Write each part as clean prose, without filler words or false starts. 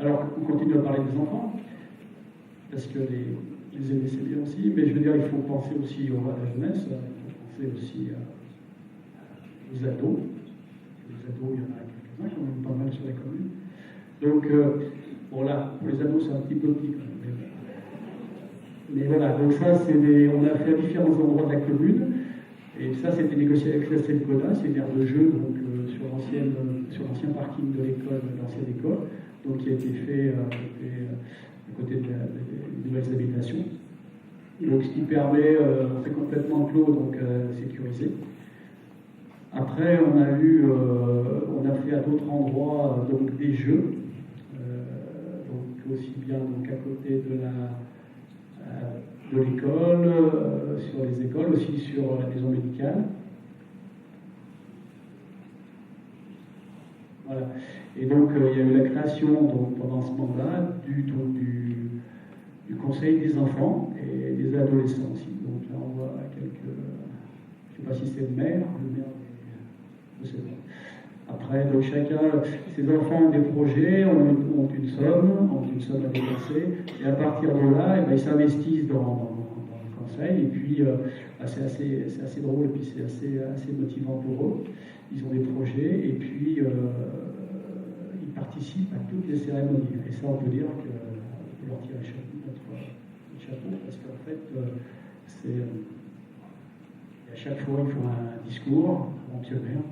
Alors, on continue à parler des enfants, parce que les aînés, c'est bien aussi, mais je veux dire, il faut penser aussi à la jeunesse, il faut penser aussi aux ados. Les ados, il y en a quelques-uns, quand même pas mal sur la commune. Donc, voilà, pour les ados, c'est un petit peu petit quand même. Mais voilà, donc ça, on a fait à différents endroits de la commune, et ça, c'était négocié avec la CELCODA, c'est une aire de jeu donc, sur l'ancien parking de l'école, de l'ancienne école, donc qui a été fait à côté des nouvelles habitations. Donc, ce qui permet, c'est complètement clos, donc sécurisé. Après, on a fait à d'autres endroits donc, des jeux, donc aussi bien donc, à côté de l'école, sur les écoles, aussi sur la maison médicale. Voilà. Et donc, il y a eu la création donc, pendant ce moment-là du Conseil des enfants et des adolescents aussi. Donc là, on voit quelques. Je ne sais pas si c'est le maire je sais pas. Après, donc chacun, ces enfants ont des projets, ont une somme à dépenser, et à partir de là, eh bien, ils s'investissent dans le conseil, et puis c'est assez drôle, et puis c'est assez motivant pour eux. Ils ont des projets, et puis ils participent à toutes les cérémonies. Et ça, on peut dire qu'on peut leur tirer notre chapeau, parce qu'en fait, à chaque fois, ils font un discours en pionnier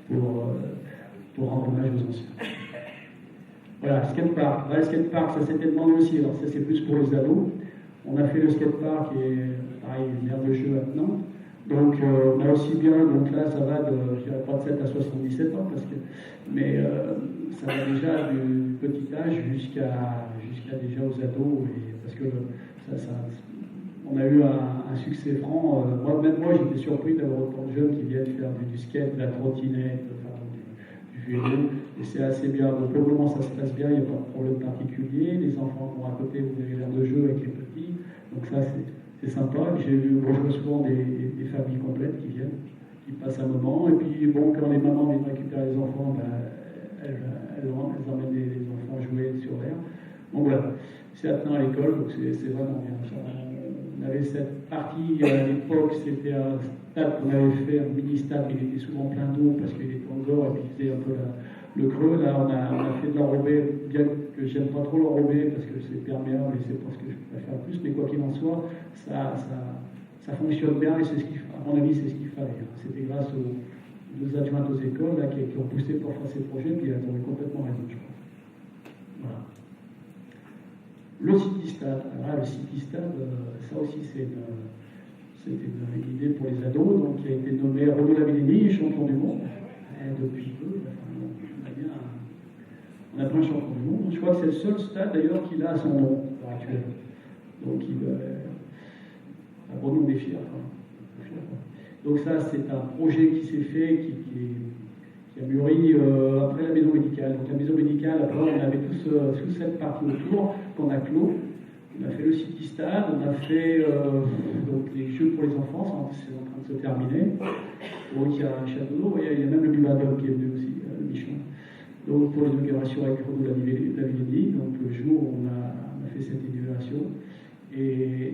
pour rendre hommage aux anciens. Voilà, skatepark. Voilà, le skatepark, ça s'était demandé aussi. Alors, ça, c'est plus pour les ados. On a fait le skatepark et, pareil, une aire de jeu maintenant. Donc, on a aussi bien, donc là, ça va je dirais pas de 7 à 77 ans, mais ça va déjà du petit âge jusqu'à déjà aux ados, parce que on a eu un succès franc. Moi, j'étais surpris d'avoir autant de jeunes qui viennent faire du skate, de la trottinette, du vélo, et c'est assez bien. Donc, pour le moment, ça se passe bien, il n'y a pas de problème particulier. Les enfants vont à côté, vous avez l'air de jeu avec les petits, donc ça, c'est sympa. Je vois souvent des familles complètes qui viennent, qui passent un moment, et puis, bon, quand les mamans viennent récupérer les enfants, elles emmènent les enfants jouer sur l'air. Donc voilà, c'est attenant à l'école, donc c'est vraiment bien. On avait cette partie, à l'époque, c'était un stade qu'on avait fait, un mini-stade, il était souvent plein d'eau parce qu'il était en gore et puis il faisait un peu le creux. Là, on a fait de l'enrobé, bien que j'aime pas trop l'enrobé parce que c'est perméable et c'est pas ce que je préfère le plus, mais quoi qu'il en soit, ça fonctionne bien et c'est à mon avis, c'est ce qu'il fallait. C'était grâce aux deux adjointes aux écoles là, qui ont poussé pour faire ces projets, puis elles avaient complètement raison, je crois. Voilà. Le city-stade, le city-stade, ça aussi c'est une idée pour les ados, donc qui a été nommé Renaud Lavillenie, champion du monde, depuis peu, on a plein de champions du monde. Je crois que c'est le seul stade d'ailleurs qu'il a à son nom, à l'heure actuelle. Donc Renaud est fier. Donc ça c'est un projet qui s'est fait, qui a mûri après la maison médicale. Donc la maison médicale, après on avait toute cette partie autour qu'on a clos. On a fait le city-stade, on a fait donc les jeux pour les enfants, c'est en train de se terminer. Donc il y a un château d'eau, il y a même le Bibadom qui est venu aussi, le Michon. Donc pour l'inauguration avec Renaud Lavillenie, donc le jour où on a fait cette inauguration. Et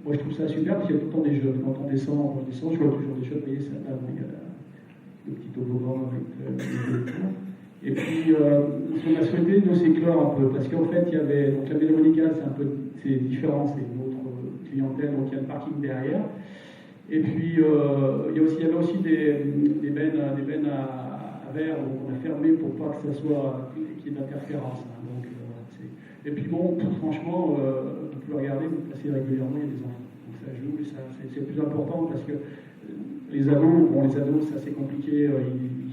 moi je trouve ça super parce qu'il y a tout le temps des jeunes. Quand on descend, je vois toujours des jeunes, vous voyez, ça il y a le petit toboggan avec le et puis, ce qu'on a souhaité, nous, c'est clore un peu, parce qu'en fait, il y avait, donc la maison médicale, c'est différent, c'est une autre clientèle, donc il y a le parking derrière. Et puis, il y avait aussi des bennes à verre, donc on a fermé pour pas que ça soit, qu'il y ait d'interférence. Hein, donc, et puis bon, franchement, vous pouvez regarder, vous passez régulièrement, il y a des enfants. Donc ça joue, c'est le plus important, parce que les ados, ça c'est compliqué,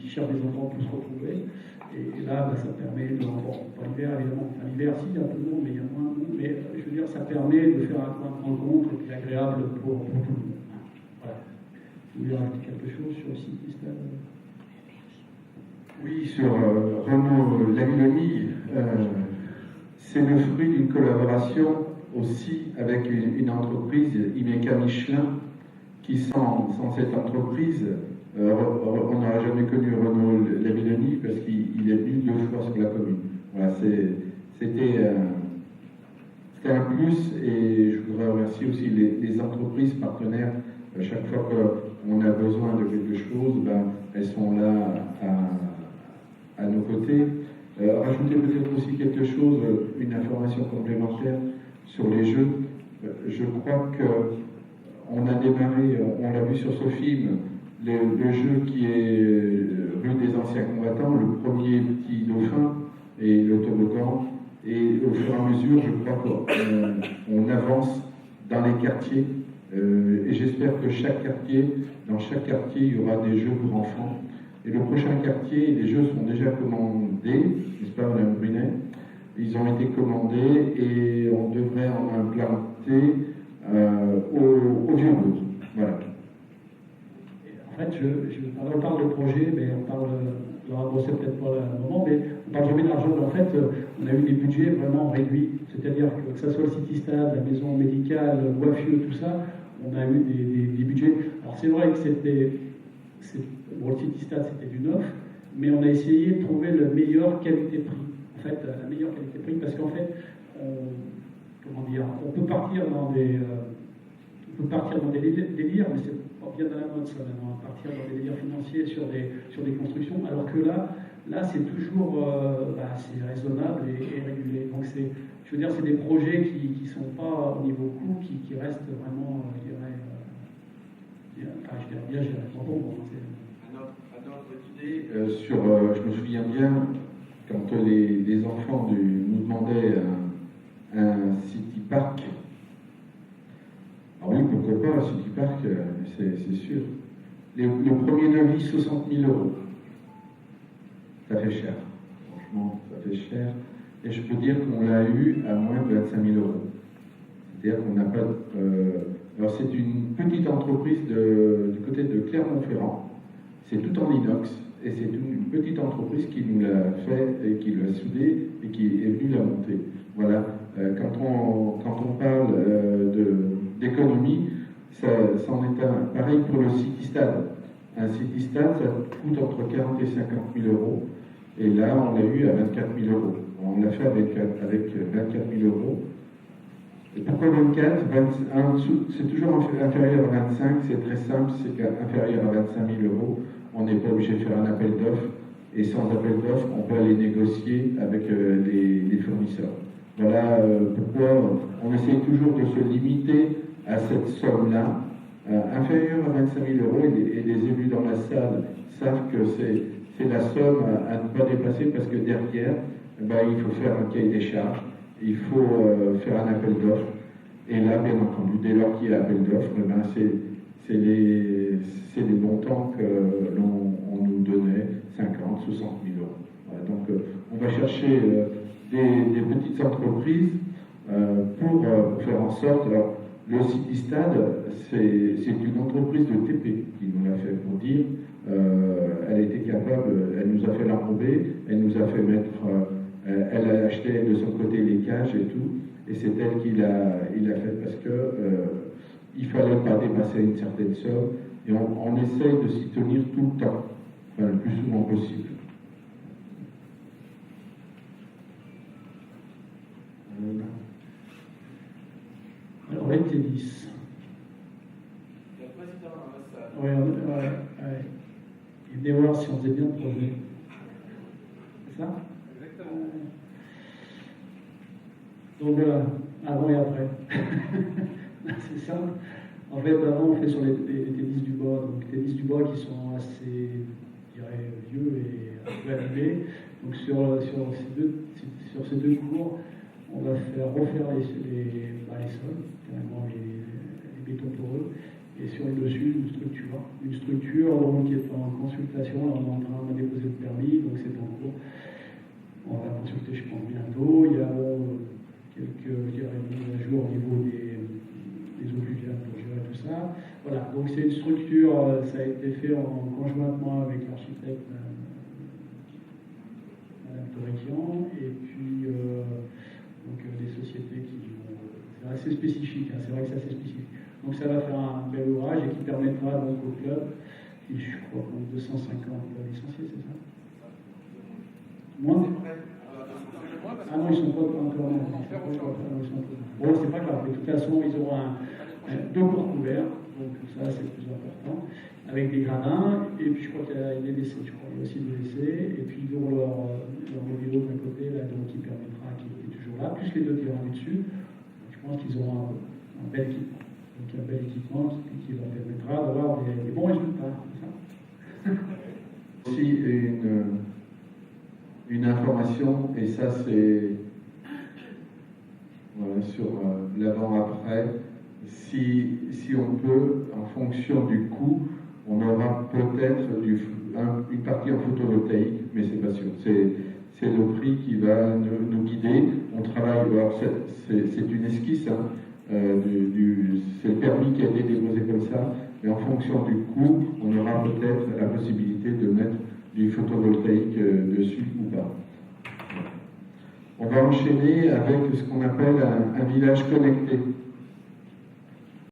ils cherchent des enfants pour se retrouver. Et là, ça permet, pas l'hiver évidemment, enfin l'hiver si, il y a un peu de monde, mais il y a moins de monde, mais je veux dire, ça permet de faire un point de rencontre et puis agréable pour tout le monde. Voilà. Vous voulez rajouter quelque chose sur le site Stade? Oui, sur Renaud Lavillenie, c'est le fruit d'une collaboration aussi avec une entreprise, Imeca Michelin, qui sans cette entreprise, on n'aurait jamais connu Renaud Lavillenie parce qu'il est venu 2 fois sur la commune. c'était un plus, et je voudrais remercier aussi les entreprises partenaires. Chaque fois qu'on a besoin de quelque chose, elles sont là à nos côtés. Rajouter peut-être aussi quelque chose, une information complémentaire sur les jeux. Je crois qu'on a démarré, on l'a vu sur ce film, le jeu qui est Rue des Anciens Combattants, le premier petit dauphin et le toboggan. Et au fur et à mesure, je crois qu'on avance dans les quartiers. Et j'espère que dans chaque quartier, il y aura des jeux pour enfants. Et le prochain quartier, les jeux sont déjà commandés, n'est-ce pas, Madame Brunet? Ils ont été commandés et on devrait en implanter au Vieux-Bourg. Voilà. En fait, on parle de projet, mais on parle, c'est peut-être pas le moment, mais on parle jamais d'argent. En fait, on a eu des budgets vraiment réduits. C'est-à-dire que ce soit le City Stade, la maison médicale, Boifieux, tout ça, on a eu des budgets. Alors c'est vrai que le City Stade, c'était du neuf, mais on a essayé de trouver la meilleure qualité-prix. En fait, la meilleure qualité-prix, parce qu'en fait, on peut partir dans des délires, mais c'est pas bien dans la mode ça maintenant, partir dans des délires financiers sur des constructions, alors que là c'est toujours c'est raisonnable et régulé. Donc je veux dire, c'est des projets qui sont pas au niveau coût, qui restent vraiment, je dirais bien gérés. Un autre idée je me souviens bien, quand les enfants nous demandaient un City Park. Alors oui, pourquoi pas, un City Park, c'est sûr. Le premier devis, 60 000 €. Ça fait cher. Franchement, ça fait cher. Et je peux dire qu'on l'a eu à moins de 25 000 €. C'est-à-dire qu'on n'a pas... alors c'est une petite entreprise du côté de Clermont-Ferrand. C'est tout en inox. Et c'est une petite entreprise qui nous l'a fait et qui l'a soudé et qui est venue la monter. Voilà. Quand on parle d'économie, ça en est un. Pareil pour le City Stade. Un City Stade, ça coûte entre 40 et 50 000 €. Et là, on l'a eu à 24 000 €. On l'a fait avec 24 000 €. Et pourquoi 24 c'est toujours inférieur à 25, c'est très simple, c'est qu'inférieur à 25 000 €, on n'est pas obligé de faire un appel d'offres. Et sans appel d'offres, on peut aller négocier avec les fournisseurs. Voilà pourquoi on essaie toujours de se limiter à cette somme-là, inférieure à 25 000 €, et les élus dans la salle savent que c'est la somme à ne pas dépasser, parce que derrière, il faut faire un cahier des charges, il faut faire un appel d'offres. Et là, bien entendu, dès lors qu'il y a appel d'offres, c'est les montants que l'on nous donnait, 50, 60 000 €. Voilà, donc on va chercher des petites entreprises pour faire en sorte. Alors, le City Stade, c'est une entreprise de TP qui nous l'a fait, pour dire. Elle était capable, elle nous a fait l'enrober, elle nous a fait mettre, elle a acheté de son côté les cages et tout, et c'est elle qui l'a fait, parce que il fallait pas dépasser une certaine somme, et on essaye de s'y tenir tout le temps, enfin, le plus souvent possible. Alors, le tennis. Le président de Oui, ouais. Il venait voir si on faisait bien le projet. C'est ça? Exactement. Donc voilà, avant et après. C'est simple. En fait, avant, on fait sur les tennis du bois. Donc, les tennis du bois qui sont assez, je dirais, vieux et un peu abîmés. Donc, sur ces deux cours, on va refaire les sols, carrément les bétons poreux, et sur le dessus, une structure donc, qui est en consultation. Là, on est en train de déposer le permis, donc c'est en cours. On va consulter, je pense, bientôt. Il y a quelques mises à jour au niveau des eaux pluviales pour gérer tout ça. Voilà, donc c'est une structure, ça a été fait conjointement avec l'architecte Madame Torrequian, et puis des sociétés qui vont. C'est assez spécifique, hein, c'est vrai que c'est assez spécifique. Donc ça va faire un bel ouvrage et qui permettra donc au club, et je crois qu'on a 250 licenciés, c'est ça? Moins? ils sont pas encore. Bon, c'est pas grave. De toute façon, ils auront deux cours couverts, donc ça, c'est le plus important, avec des gradins. Et puis, je crois qu'il y a des WC, je crois. Il y a aussi des WC. Et puis, ils auront leur vélo d'un côté, là, donc, qui permettra, qui est toujours là, plus les deux terrains dessus. Donc, je pense qu'ils auront un bel équipement. Donc, un bel équipement qui leur permettra d'avoir des bons résultats. Aussi une information, et ça c'est voilà, sur l'avant-après, si on peut, en fonction du coût, on aura peut-être une partie en photovoltaïque, mais c'est pas sûr. C'est le prix qui va nous guider. On travaille, alors c'est une esquisse, hein, c'est le permis qui a été déposé comme ça, mais en fonction du coût, on aura peut-être la possibilité de mettre du photovoltaïque dessus ou pas. On va enchaîner avec ce qu'on appelle un village connecté.